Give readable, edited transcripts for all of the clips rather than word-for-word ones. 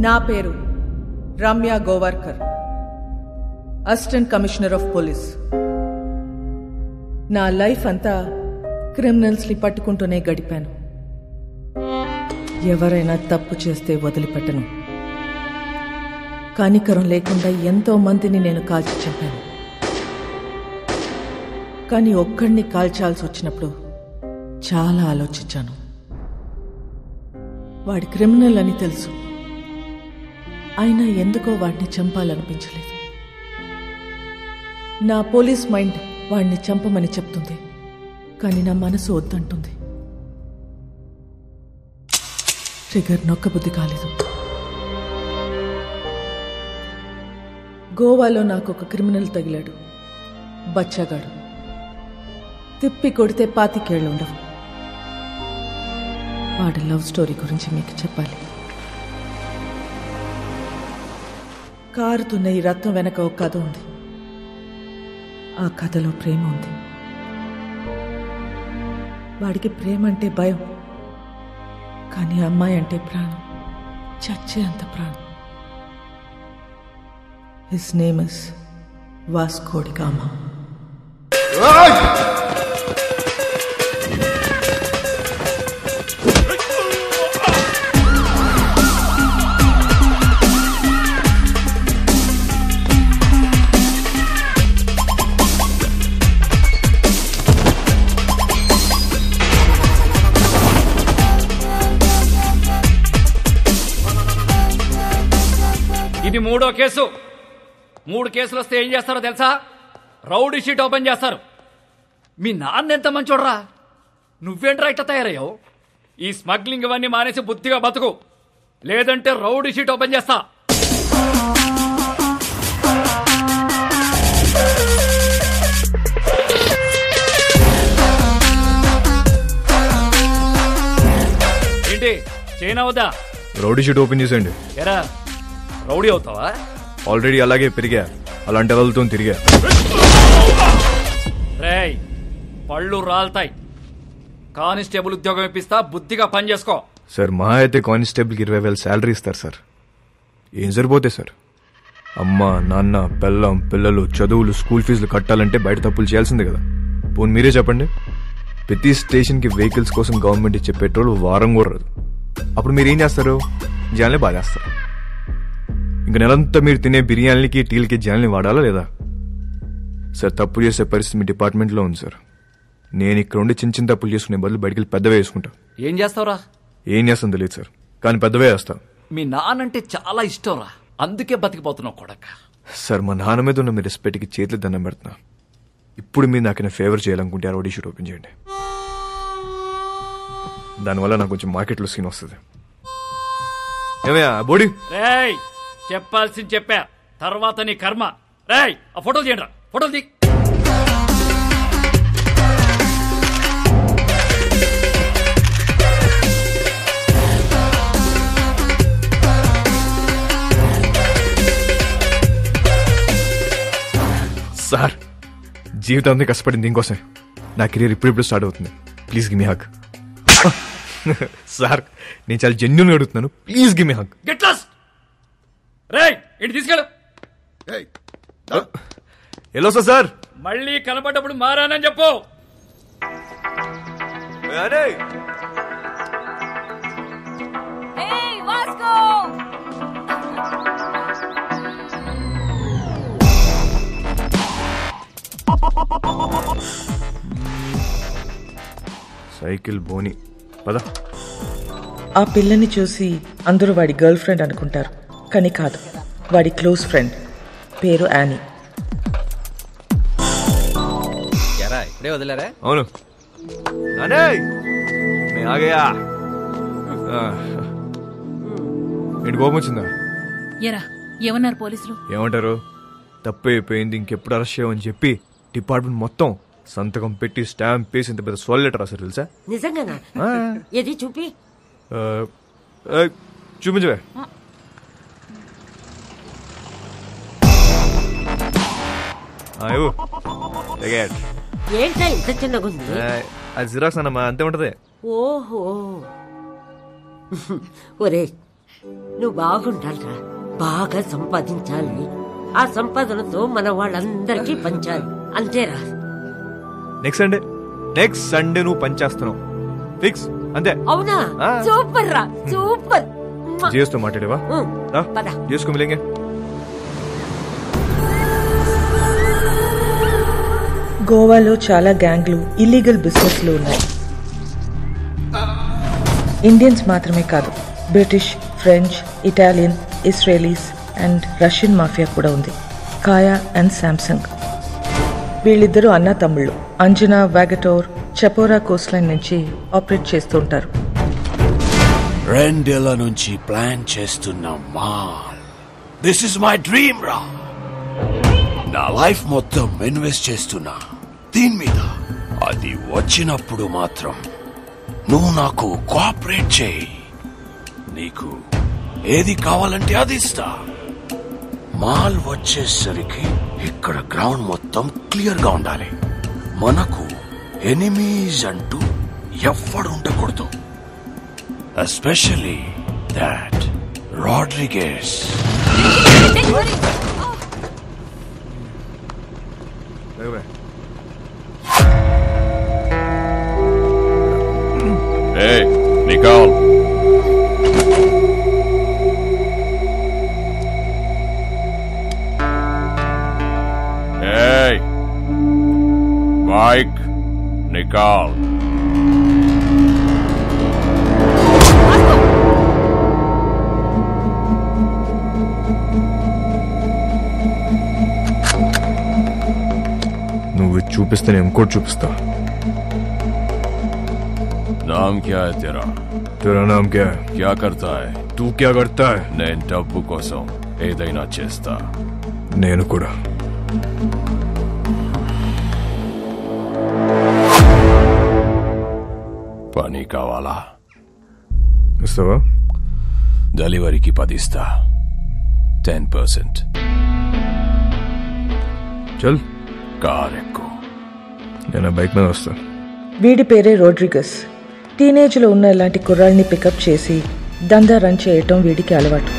నా పేరు Ramya Govarkar, assistant commissioner of police. నా లైఫ్ అంతా క్రిమినల్స్ ని పట్టుకుంటూనే గడిపాను. ఎవరైనా తప్పు చేస్తే వదిలిపెట్టను. కనికరం లేకుండా ఎంతో మందిని నేను కాల్చి చంపాను. కానీ ఒక్కడిని కాల్చాల్సి వచ్చినప్పుడు చాలా ఆలోచించాను. వాడి క్రిమినల్ అని తెలుసు, అయినా ఎందుకో వాడిని చంపాలనిపించలేదు. నా పోలీస్ మైండ్ వాడిని చంపమని చెప్తుంది, కానీ నా మనసు వద్దంటుంది. ట్రిగర్ నొక్కబుద్ధి కాలేదు. గోవాలో నాకు ఒక క్రిమినల్ తగిలాడు, బచ్చగాడు. తిప్పి కొడితే 25 ఏళ్ళు ఉండవు. వాడి లవ్ స్టోరీ గురించి మీకు చెప్పాలి. కారుతున్న ఈ రత్నం వెనక ఒక కథ ఉంది. ఆ కథలో ప్రేమ ఉంది. వాడికి ప్రేమ అంటే భయం, కానీ అమ్మాయి అంటే ప్రాణం, చచ్చే అంత ప్రాణం. His name is Vasco da Gama. ఇది 3వ కేసు. 3 కేసులు వస్తే ఏం చేస్తారో తెలుసా? రౌడీ షీట్ ఓపెన్ చేస్తారు. మీ నాన్న ఎంత మంచోడ్రా, నువ్వేంట్రా ఇట్లా తయారయ్యావు? ఈ స్మగ్లింగ్ ఇవన్నీ మానేసి బుద్ధిగా బతుకు, లేదంటే రౌడీ షీట్ ఓపెన్ చేస్తా. ఏంటి చైనా వద్దా? రౌడీ షీట్ ఓపెన్ చేసేయండి. ఎరా రౌడీ అవుతావా? ఆల్రెడీ అలాగే పెరిగా, అలాంటి వాళ్ళతో తిరిగా. రేయ్ పళ్ళు రాల్తాయి. కానిస్టేబుల్ ఉద్యోగం ఇప్పిస్తా, బుద్ధిగా పని చేసుకో. సార్ మా అయితే కానిస్టేబుల్కి 20,000 శాలరీ ఇస్తారు సార్. ఏం సరిపోతే సార్? అమ్మ నాన్న పెళ్ళం పిల్లలు చదువులు స్కూల్ ఫీజులు కట్టాలంటే బయట తప్పులు చేయాల్సిందే కదా. పోనీ మీరే చెప్పండి, ప్రతి స్టేషన్కి వెహికల్స్ కోసం గవర్నమెంట్ ఇచ్చే పెట్రోల్ వారం కూడా రాదు. అప్పుడు మీరు ఏం చేస్తారు? జనాల్ని బాధేస్తారు. ఇంక నెలంతా మీరు తినే బిర్యానీలకి టీలకి జనాల్ని వాడాలా లేదా? సార్ తప్పు చేసే పరిస్థితి మీ డిపార్ట్మెంట్లో ఉంది సార్. నేను ఇక్కడ ఉండి చిన్న చిన్న తప్పులు చేసుకునే బదులు బయటికి వెళ్ళి పెద్దవే వేసుకుంటా. ఏం చేస్తావురా? ఏం చేస్తాను తెలియదు సార్, కానీ పెద్దవే వేస్తాను. మీ నాన్నంటే చాలా ఇష్టంరా, అందుకే బతికిపోతున్నావు కొడక. సార్ మా నాన్న మీద ఉన్న మీ రెస్పెక్ట్కి చేతులు దండం పెడుతున్నా. ఇప్పుడు మీరు నాకు ఫేవర్ చేయాలనుకుంటే రౌడీ షీట్ ఓపెన్ చేయండి. దానివల్ల నాకు కొంచెం మార్కెట్లో సీన్ వస్తుంది. ఏమయ్యా బోడీ? రేయ్ చెప్పాల్సింది చెప్పా, తర్వాత నీ కర్మ. రేయ్ ఆ ఫోటోలు చేయండి, ఫోటోలు తీ. సార్ జీవితం అంతా కష్టపడింది దీనికోసం. నా కెరీర్ ఇప్పుడు స్టార్ట్ అవుతుంది. Please give me hug. Sir నేను చాలా జెన్యూన్ గా అడుగుతున్నాను, please give me hug. Get lost. రేయ్ ఇటు తీసుకెళ్ళు. ఎలా సార్? మళ్ళీ కనపడ్డప్పుడు మారానని చెప్పు. సైకిల్ బోని పద. ఆ పిల్లని చూసి అందరూ వాడి గర్ల్ ఫ్రెండ్ అనుకుంటారు, కానీ కాదు, వాడి క్లోజ్ ఫ్రెండ్. పేరు యానీ. ఇప్పుడే వదిలేరా? అవును. ఏంటి కోపం వచ్చిందా? ఏమన్నారు పోలీసులు? ఏమంటారు? తప్పు అయిపోయింది, ఇంకెప్పుడు అరెస్ట్ చేయమని చెప్పి డిపార్ట్మెంట్ మొత్తం సంతకం పెట్టి స్టాంప్ వేసి ఇంత పెద్ద సోల్ లెటర్ రాశారు తెలుసా? నిజంగానా? ఏది చూపి. చూపించవే. ఏంటా ఇంత చిన్నగా ఉంది? అది జిరాక్స్ అన్నమా, అంతే ఉంటది. ఓహో ఒరే నువ్వు బాగుండాలిరా, బాగా సంపాదించాలి. ఆ సంపాదనతో మన వాళ్ళందరికీ పంచాలి, అంతేరా. నెక్స్ట్ సండే నువ్వు పనిచేస్తున్నావు ఫిక్స్ అంతే. అవునా? సూపర్ రా, సూపర్. చేస్తూ మాట్లాడేవా? పద. చేసుకో మిలేంగే. గోవాలో చాలా గ్యాంగ్లు, ఇల్లీగల్ బిజినెస్లు ఉన్నాయి. ఇండియన్స్ మాత్రమే కాదు, British, French, Italian, Israelis and Russian mafia కూడా ఉంది. కాయా అండ్ శాంసంగ్. వీళ్ళిద్దరూ అన్నా తమ్ముళ్ళు. అంజనా, వాగటోర్, చపోరా కోస్ట్ లైన్ నుంచి ఆపరేట్ చేస్తూ ఉంటారు. 2 ఏళ్ల నుంచి ప్లాన్ చేస్తున్న mall. This is my dream రా. నా లైఫ్ మొత్తం ఇన్వెస్ట్ చేస్తున్నా దీని మీద. అది వచ్చినప్పుడు మాత్రం నువ్వు నాకు కోఆపరేట్ చేయి. నీకు ఏది కావాలంటే అది ఇస్తా. మాల్ వచ్చేసరికి ఇక్కడ గ్రౌండ్ మొత్తం క్లియర్ గా ఉండాలి. మనకు ఎనిమీస్ అంటూ ఎవ్వడు ఉండకూడదు. Especially that Rodriguez. Hey, Nicole. Hey, Mike, Nicole. నువ్వు చూపిస్తే నేను ఇంకోటి చూపిస్తా. नाम क्या है तेरा? तेरा नाम क्या है? क्या करता है? तू क्या करता है? నేను డబ్బు కోసం ఏదైనా చేస్తా. నేను కూడా. పని కావాలా? ఇస్తావా? డెలివరీకి 10 ఇస్తా. 10%. చల్. కార్ ఎక్కు. నేను బైక్ మీద వస్తా. వీడి పేరే రోడ్రిగస్. టీనేజ్లో ఉన్న ఇలాంటి కుర్రాళ్ళని పికప్ చేసి దందా రన్ చేయటం వీడికి అలవాటు.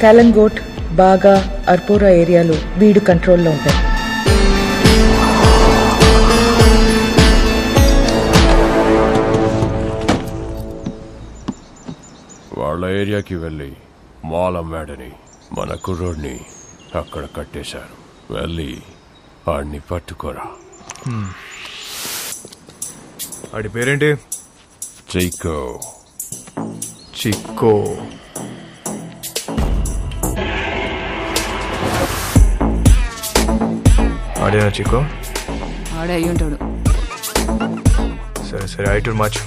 కాలంగోట్, బాగా, అర్పోరా ఏరియాలో వీడు కంట్రోల్లో ఉంటాయి. వాళ్ళ ఏరియాకి వెళ్ళి మాల్ అమ్మాడని మన కుర్రోడ్ని అక్కడ కట్టేశారు. వెళ్ళి వాడిని పట్టుకోరా. వాడి పేరేంటి? చిక్కో. చిక్కో. ఆడేనా చిక్కో? ఆడే అయ్యి ఉంటాడు. సరే సరే, ఐటూర్ మార్చు.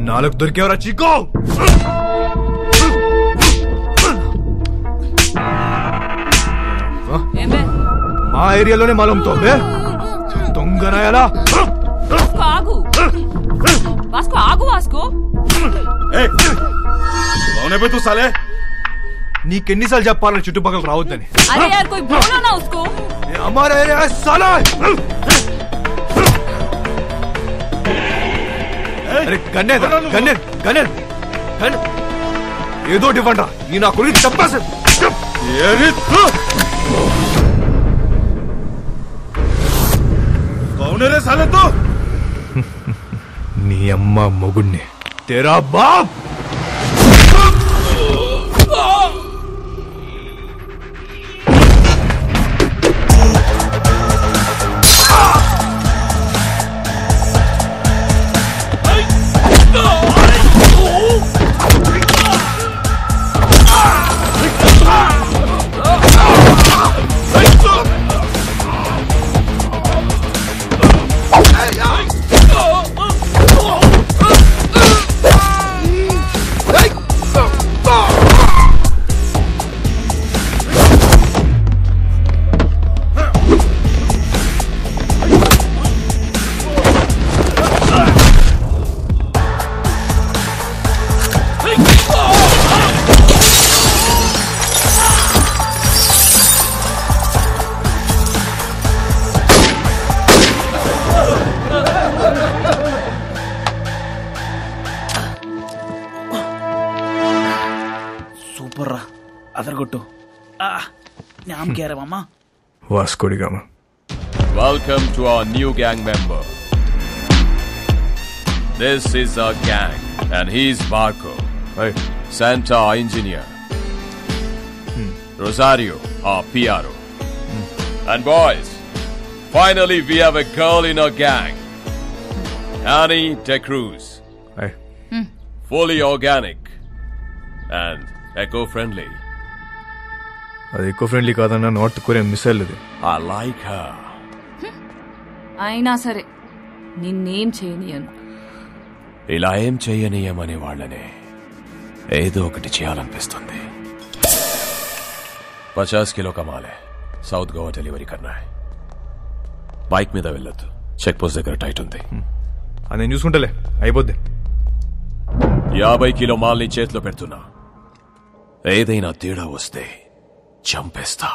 నాలుగు దొరికేవరా చిక్కో? మా ఏరియాలోనే మాలంతో దొంగనాయాలా? ఆగు వాస్కో, ఆగు వాస్కో. తూ సాలే. నీకెన్నిసార్లు చెప్పాలని చుట్టుపక్కల రావద్దని? అరే యార్ కోయి బోలో నా ఉస్కో. హమారా ఏరియా సాలా. అరే గన్నేర్ ఏదో ఇవ్వండి. ఈ నా గురించి చెప్పాలి. నీ అమ్మ మొగుణ్ణి. తేరా బాప్. సూపర్ రా అదరగొట్టు నామ్ కేరమమ్మా Vasco da Gama. Welcome to our new gang member. This is our gang, and he's Marco, Santa, our engineer. Rosario, our PRO. And boys, finally we have a girl in our gang. Annie De Cruz. Fully organic and eco-friendly. అది eco friendly కాదన్నా, north Korean missile అది. I like her. అయినా సరే నిన్నేం చేయనియను. ఇలా ఏం చెయ్యనీయమనే వాళ్ళనే ఏదో ఒకటి చేయాలనిపిస్తుంది. 50 కిలో కమాలే, సౌత్ గోవా డెలివరీ కన్నా. బైక్ మీద వెళ్ళొద్దు, చెక్ పోస్ట్ దగ్గర టైట్ ఉంది. అది నేను చూసుకుంటలే, అయిపోద్ది. 50 కిలో మాల్ని చేతిలో పెడుతున్నా, ఏదైనా తేడా వస్తే చంపేస్తా.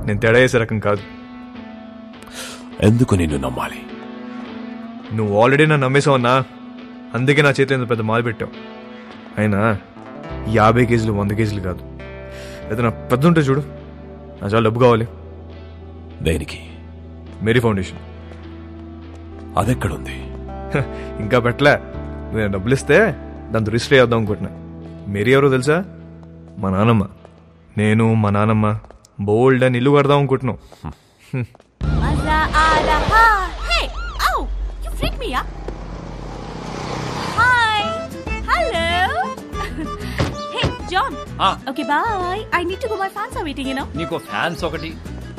నేను తేడా చేసే రకం కాదు. ఎందుకు నిన్ను నమ్మాలి? నువ్వు ఆల్రెడీ నన్ను నమ్మేసావన్నా, అందుకే నా చేతిలో ఎంత పెద్ద మాల్ పెట్టావు. అయినా 50 కేజీలు 100 కేజీలు కాదు, ఏదైనా పెద్ద ఉంటే చూడు. నా చాలా డబ్బు కావాలి. దేనికి? Mary foundation. అదెక్కడుంది? ఇంకా పెట్టలే. నేను డబ్బులు ఇస్తే దాంతో రిజిస్టర్ చేద్దాం అనుకుంటున్నా. మేరీ ఎవరో తెలుసా? మా నానమ్మ. నేను మా నానమ్మ బోల్డ్ అని ఇల్లు కడదాం అనుకుంటున్నాం. Hey! Oh! You freaked me up! Hi! Hello! Hey, John! Okay, bye! I need to go, my fans are waiting, you know? నీకు ఫ్యాన్స్ ఒకటి.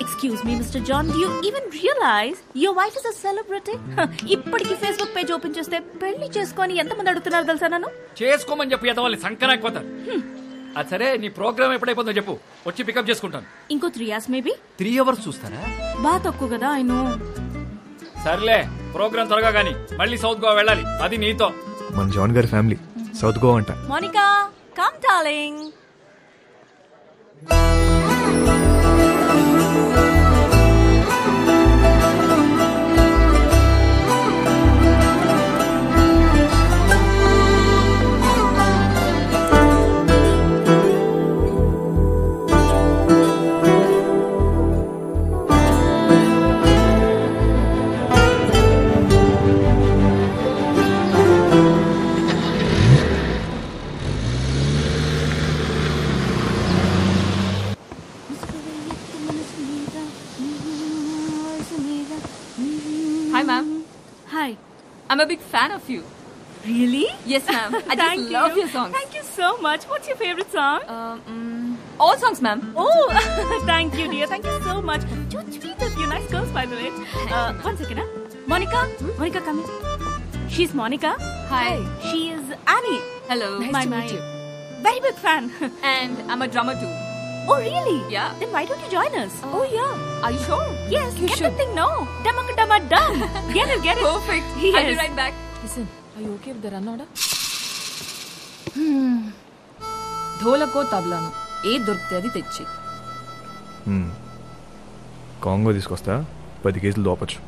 Excuse me, Mr. John, do you even realize your wife is a celebrity? ఇప్పటికి Facebook page open చేస్తే పెళ్లి చేసుకొని ఎంతమంది అడుగుతున్నారు తెలుసా నన్ను? చేసుకోమని చెప్పి ఎదవాలి సంకనాకపోతారు. అది సరే, నీ ప్రోగ్రామ్ ఎప్పుడైపోతుందో చెప్పు, వచ్చి పికప్ చేసుకుంటాను. ఇంకో 3 hours మేబీ. 3 hours చూస్తారా? బాగా తక్కువ కదా, ఐ నో. సర్లే, ప్రోగ్రామ్ త్వరగా గానీ మళ్ళీ సౌత్ గోవా వెళ్ళాలి, అది నీతో. మన జాన్ గారి ఫ్యామిలీ సౌత్ గోవా అంట. Monica, come darling. Hi, ma'am. Hi. I'm a big fan of you. Really? Yes, ma'am. I Thank just love you. your songs. Thank you so much. What's your favorite song? All songs, ma'am. Oh, thank you, dear. Thank you so much. Too sweet of you. Nice girls, by the way. One second, huh? Monica? Monica, come in. She's Monica. Hi. She is Annie. Hello. Nice my to meet you. Very big fan. And I'm a drummer too. Oh, really? Yeah. Then why don't you join us? Oh, yeah. Are you sure? Yes. You Get should. the thing, no. Damaka dama dum. Get it, get it. Perfect. Yes. I'll be right back. Listen, are you okay with the run order? ధోలకో తబలాను ఏది దొరికితే అది తెచ్చి. Congo తీసుకొస్తా, 10 కేజీలు దోపచ్చు.